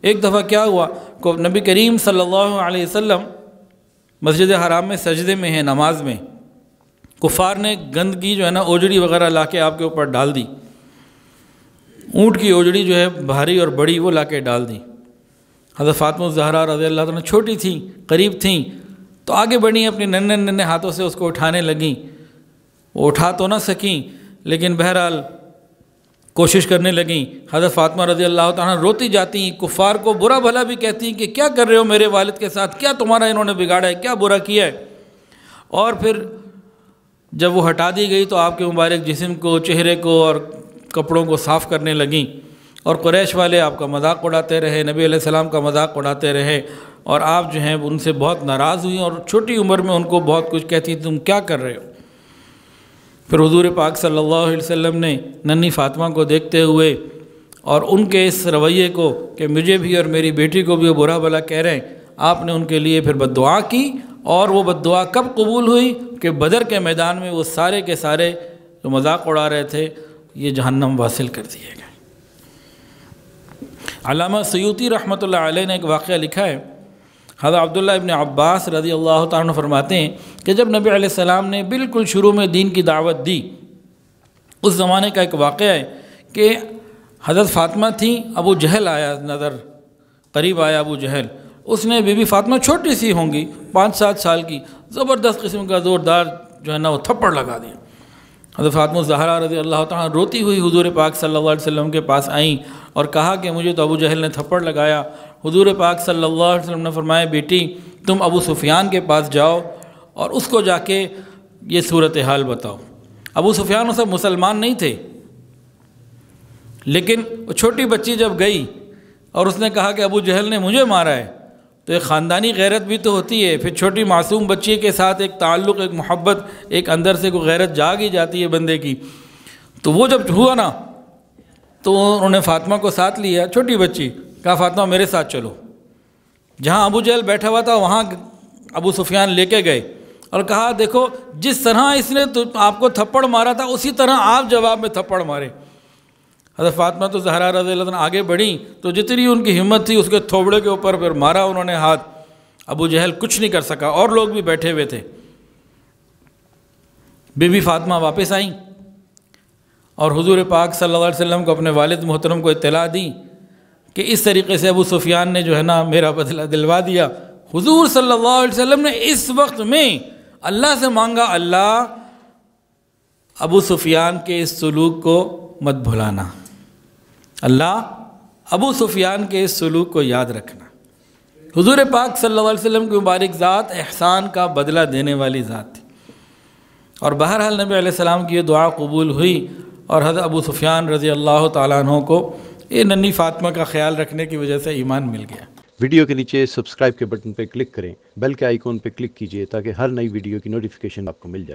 ایک دفعہ کیا ہوا کہ نبی کریم صلی اللہ علیہ وسلم مسجد حرام میں سجدے میں ہیں، نماز میں، کفار نے گندگی جو ہے نا اوجڑی وغیرہ لا کے آپ کے اوپر ڈال دی، اونٹ کی اوجڑی جو ہے بھاری اور بڑی وہ لا کے ڈال دی۔ حضرت فاطمہ الزہرا رضی اللہ عنہ چھوٹی تھیں، قریب تھیں، تو آگے بڑھیں، اپنے ننھے ننھے ہاتھوں سے اس کو اٹھانے لگیں۔ وہ اٹھا تو نہ سکیں لیکن بہرحال کوشش کرنے لگیں۔ حضرت فاطمہ رضی اللہ تعالیٰ روتی جاتی ہیں، کفار کو برا بھلا بھی کہتی ہیں کہ کیا کر رہے ہو میرے والد کے ساتھ، کیا تمہارا انہوں نے بگاڑا ہے، کیا برا کیا ہے۔ اور پھر جب وہ ہٹا دی گئی تو آپ کے مبارک جسم کو، چہرے کو اور کپڑوں کو صاف کرنے لگیں، اور قریش والے آپ کا مذاق اڑاتے رہے، نبی علیہ السلام کا مذاق اڑاتے رہے، اور آپ جو ہیں ان سے بہت ناراض ہوئیں، اور چھوٹی عمر میں ان کو بہت کچھ کہتی تم کیا کر رہے ہو۔ پھر حضور پاک صلی اللہ علیہ وسلم نے ننھی فاطمہ کو دیکھتے ہوئے اور ان کے اس رویے کو کہ مجھے بھی اور میری بیٹی کو بھی وہ برا بھلا کہہ رہے ہیں، آپ نے ان کے لیے پھر بد دعا کی، اور وہ بد دعا کب قبول ہوئی کہ بدر کے میدان میں وہ سارے کے سارے جو مذاق اڑا رہے تھے یہ جہنم واصل کر دیے گئے۔ علامہ سیوطی رحمۃ اللہ علیہ نے ایک واقعہ لکھا ہے، حضرت عبداللہ ابن عباس رضی اللہ تعالیٰ عنہ فرماتے ہیں کہ جب نبی علیہ السلام نے بالکل شروع میں دین کی دعوت دی، اس زمانے کا ایک واقعہ ہے کہ حضرت فاطمہ تھیں، ابو جہل آیا، نظر قریب آیا ابو جہل، اس نے بی بی فاطمہ چھوٹی سی ہوں گی 5-7 سال کی، زبردست قسم کا زوردار جو ہے نا وہ تھپڑ لگا دیا۔ حضرت فاطمہ الزہرا رضی اللہ تعالیٰ روتی ہوئی حضور پاک صلی اللہ علیہ وسلم کے پاس آئیں اور کہا کہ مجھے تو ابو جہل نے تھپڑ لگایا۔ حضور پاک صلی اللہ علیہ وسلم نے فرمایا بیٹی تم ابو سفیان کے پاس جاؤ اور اس کو جا کے یہ صورتحال بتاؤ۔ ابو سفیان اسے مسلمان نہیں تھے، لیکن وہ چھوٹی بچی جب گئی اور اس نے کہا کہ ابو جہل نے مجھے مارا ہے، تو ایک خاندانی غیرت بھی تو ہوتی ہے، پھر چھوٹی معصوم بچی کے ساتھ ایک تعلق، ایک محبت، ایک اندر سے کوئی غیرت جاگ ہی جاتی ہے بندے کی۔ تو وہ جب ہوا نا تو انہوں نے فاطمہ کو ساتھ لیا، چھوٹی بچی، کہا فاطمہ میرے ساتھ چلو۔ جہاں ابو جہل بیٹھا ہوا تھا وہاں ابو سفیان لے کے گئے اور کہا دیکھو جس طرح اس نے آپ کو تھپڑ مارا تھا اسی طرح آپ جواب میں تھپڑ مارے۔ حضرت فاطمہ تو زہرا رضی اللہ عنہ آگے بڑھیں تو جتنی ان کی ہمت تھی اس کے تھوبڑے کے اوپر پھر مارا انہوں نے ہاتھ، ابو جہل کچھ نہیں کر سکا، اور لوگ بھی بیٹھے ہوئے تھے۔ بی بی فاطمہ واپس آئیں اور حضور پاک صلی اللہ علیہ وسلم کو اپنے والد محترم کو اطلاع دی کہ اس طریقے سے ابو سفیان نے جو ہے نا میرا بدلہ دلوا دیا۔ حضور صلی اللہ علیہ وسلم نے اس وقت میں اللہ سے مانگا، اللہ ابو سفیان کے اس سلوک کو مت بھلانا، اللہ ابو سفیان کے اس سلوک کو یاد رکھنا۔ حضور پاک صلی اللہ علیہ وسلم کی مبارک ذات احسان کا بدلہ دینے والی ذات تھی، اور بہرحال نبی علیہ السلام کی یہ دعا قبول ہوئی، اور حضرت ابو سفیان رضی اللہ تعالیٰ عنہ کو یہ ننھی فاطمہ کا خیال رکھنے کی وجہ سے ایمان مل گیا۔ ویڈیو کے نیچے سبسکرائب کے بٹن پہ کلک کریں، بیل کے آئیکن پہ کلک کیجئے تاکہ ہر نئی ویڈیو کی نوٹیفیکیشن آپ کو مل جائے۔